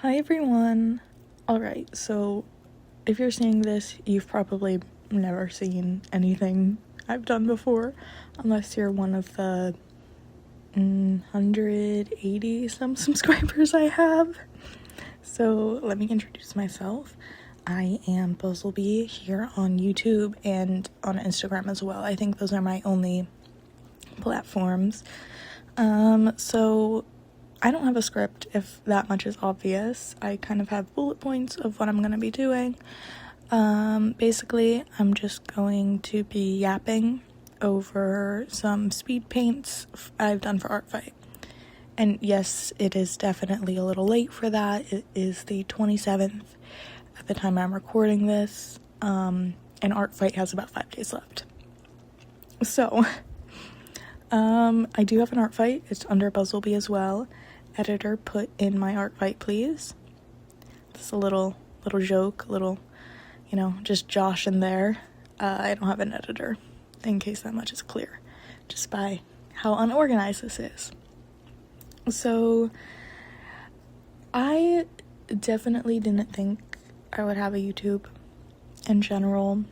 Hi everyone. Alright, so if you're seeing this, you've probably never seen anything I've done before, unless you're one of the 180 some subscribers I have. So let me introduce myself. I am Buzzlebee here on YouTube and on Instagram as well. I think those are my only platforms. So I don't have a script, if that much is obvious. I kind of have bullet points of what I'm going to be doing. Basically, I'm just going to be yapping over some speed paints I've done for ArtFight. And yes, it is definitely a little late for that. It is the 27th at the time I'm recording this, and ArtFight has about 5 days left. So, I do have an ArtFight. It's under Buzzlebee as well. Editor, put in my ArtFight, please. Just a little joke, just Josh in there. I don't have an editor, in case that much is clear, just by how unorganized this is. So, I definitely didn't think I would have a YouTube in general,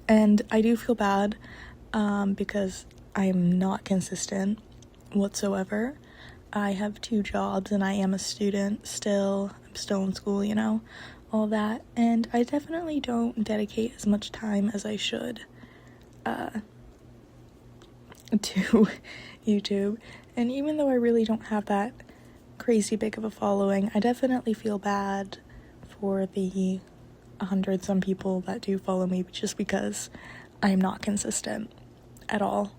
and I do feel bad, because I am not consistent whatsoever. I have 2 jobs and I am a student still. I'm still in school, all that. And I definitely don't dedicate as much time as I should to YouTube. And even though I really don't have that crazy big of a following, I definitely feel bad for the 100 some people that do follow me just because I'm not consistent at all.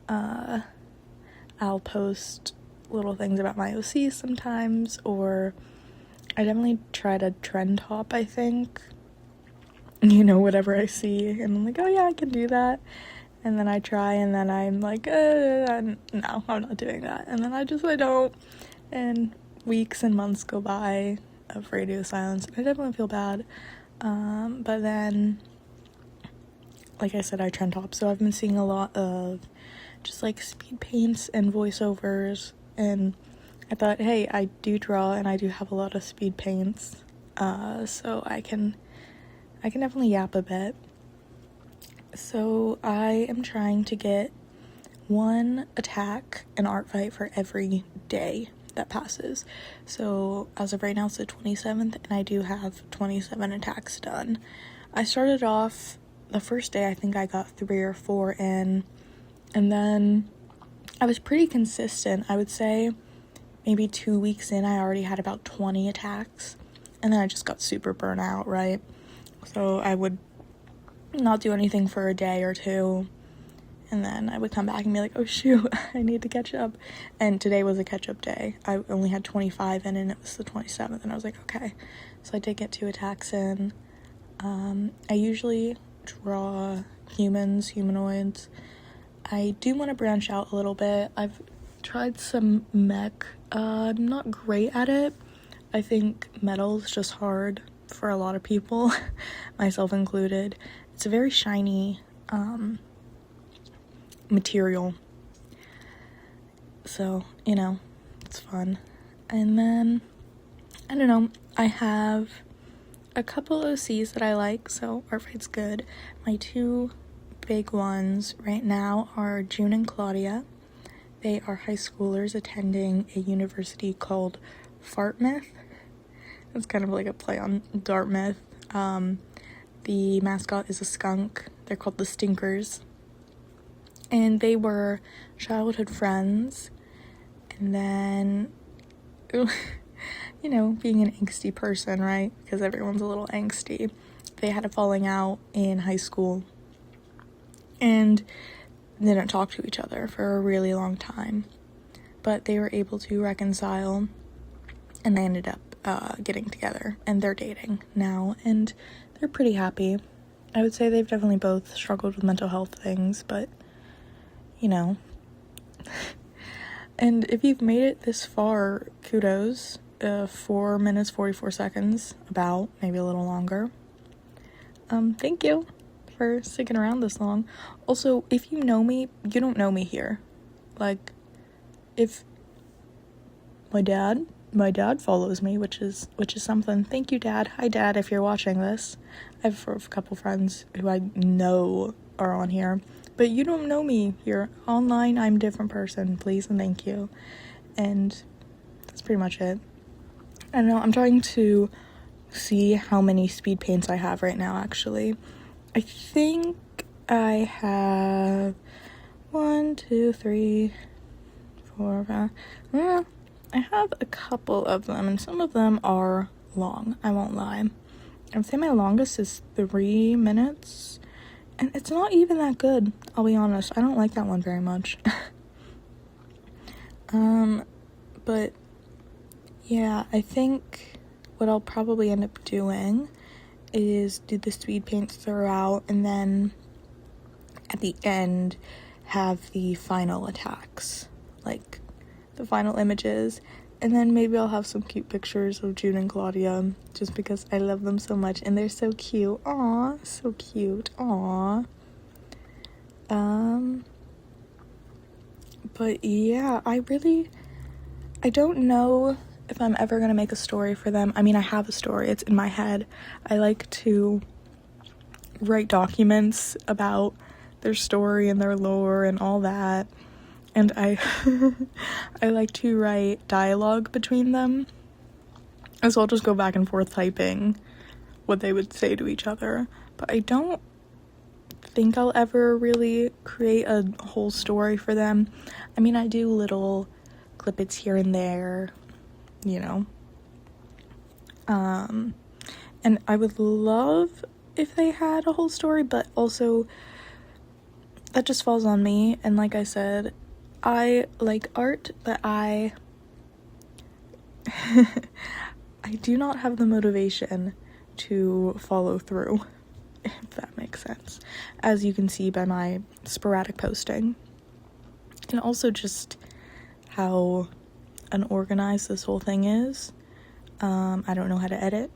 I'll post little things about my OC sometimes, or I definitely try to trend hop, I think, whatever I see, and I'm like, oh yeah, I can do that, and then I try, and then I'm like, no, I'm not doing that, and then I don't, and weeks and months go by of radio silence, and I definitely feel bad, but then, like I said, I trend hop, so I've been seeing a lot of just like speed paints and voiceovers, and I thought, hey, I do draw and I do have a lot of speed paints, so I can definitely yap a bit. So I am trying to get 1 attack and art fight for every day that passes. So as of right now, it's the 27th, and I do have 27 attacks done. I started off the first day, I think I got 3 or 4 in, and then I was pretty consistent. I would say maybe 2 weeks in, I already had about 20 attacks, and then I just got super burnt out, right? So I would not do anything for a day or 2, and then I would come back and be like, oh shoot, I need to catch up. And today was a catch-up day. I only had 25 in, and it was the 27th, and I was like, okay. So I did get 2 attacks in. I usually draw humanoids. I do want to branch out a little bit. I've tried some mech. I'm not great at it. I think metal's just hard for a lot of people, myself included. It's a very shiny material. So, it's fun. And then, I don't know, I have a couple OCs that I like, so ArtFight's good. My 2 big ones right now are June and Claudia. They are high schoolers attending a university called Fartmouth. It's kind of like a play on Dartmouth. The mascot is a skunk. They're called the Stinkers. And they were childhood friends. And then, being an angsty person, right? Because everyone's a little angsty. They had a falling out in high school, and they didn't talk to each other for a really long time, but they were able to reconcile, and they ended up getting together, and they're dating now, and they're pretty happy. I would say they've definitely both struggled with mental health things, but and if you've made it this far, kudos. 4 minutes 44 seconds, about, maybe a little longer. Thank you for sticking around this long. Also, if you know me, you don't know me here. Like, if my dad my dad follows me, which is something. Thank you, Dad. Hi, Dad, if you're watching this. I have a couple friends who I know are on here, but you don't know me. You're online. I'm a different person. Please and thank you. And that's pretty much it. I don't know. I'm trying to see how many speed paints I have right now, actually. I think I have 1, 2, 3, 4, 5. I have a couple of them, and some of them are long, I won't lie. I'd say my longest is 3 minutes, and it's not even that good, I'll be honest. I don't like that one very much. But yeah, I think what I'll probably end up doing is do the speed paints throughout, and then at the end have the final attacks, like the final images, and then maybe I'll have some cute pictures of June and Claudia, just because I love them so much and they're so cute. Aw, so cute. Aw. But yeah, I don't know if I'm ever gonna make a story for them. I mean, I have a story, it's in my head. I like to write documents about their story and their lore and all that. And I like to write dialogue between them. And so I'll just go back and forth typing what they would say to each other. But I don't think I'll ever really create a whole story for them. I mean, I do little clippets here and there, you know. And I would love if they had a whole story, but also that just falls on me. And like I said, I like art, but I do not have the motivation to follow through, if that makes sense, as you can see by my sporadic posting. And also just how unorganized this whole thing is. I don't know how to edit,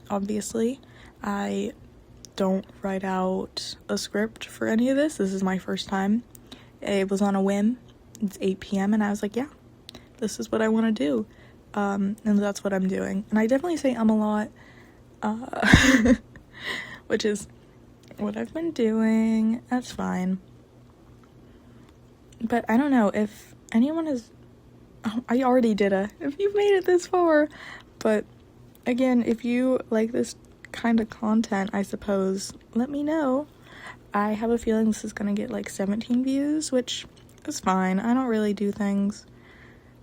obviously. I don't write out a script for any of this. This is my first time. It was on a whim. It's 8 p.m. and I was like, yeah, this is what I want to do. And that's what I'm doing. And I definitely say a lot, which is what I've been doing. That's fine. But I don't know if anyone is, I already did if you've made it this far. But again, if you like this kind of content, I suppose, let me know. I have a feeling this is gonna get like 17 views, which is fine. I don't really do things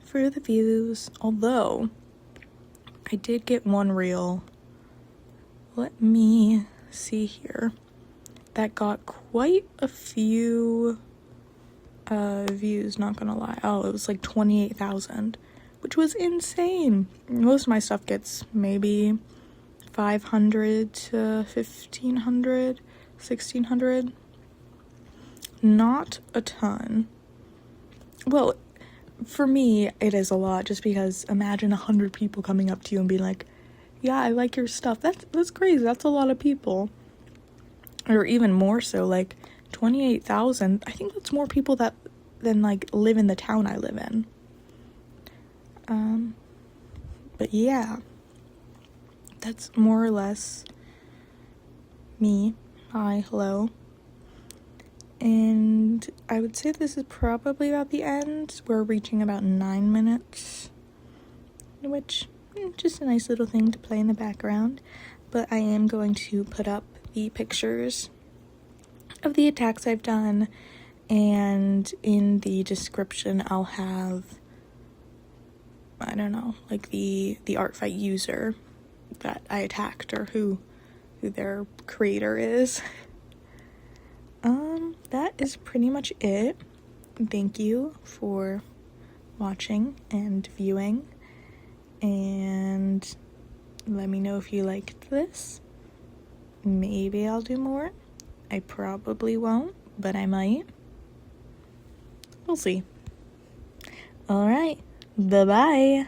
for the views, although I did get one reel. Let me see here. That got quite a few views, not gonna lie. Oh, it was like 28,000, which was insane. Most of my stuff gets maybe 500 to 1,500, 1,600. Not a ton. Well, for me, it is a lot, just because imagine 100 people coming up to you and being like, yeah, I like your stuff. That's crazy. That's a lot of people. Or even more so, like 28,000. I think that's more people than like live in the town I live in. But yeah, that's more or less me. Hi, hello. And I would say this is probably about the end. We're reaching about 9 minutes, which just a nice little thing to play in the background. But I am going to put up the pictures of the attacks I've done, and in the description I'll have, I don't know, like the ArtFight user that I attacked, or who their creator is. That is pretty much it. Thank you for watching and viewing, and let me know if you liked this. Maybe I'll do more. I probably won't, but I might. We'll see. Alright, bye-bye.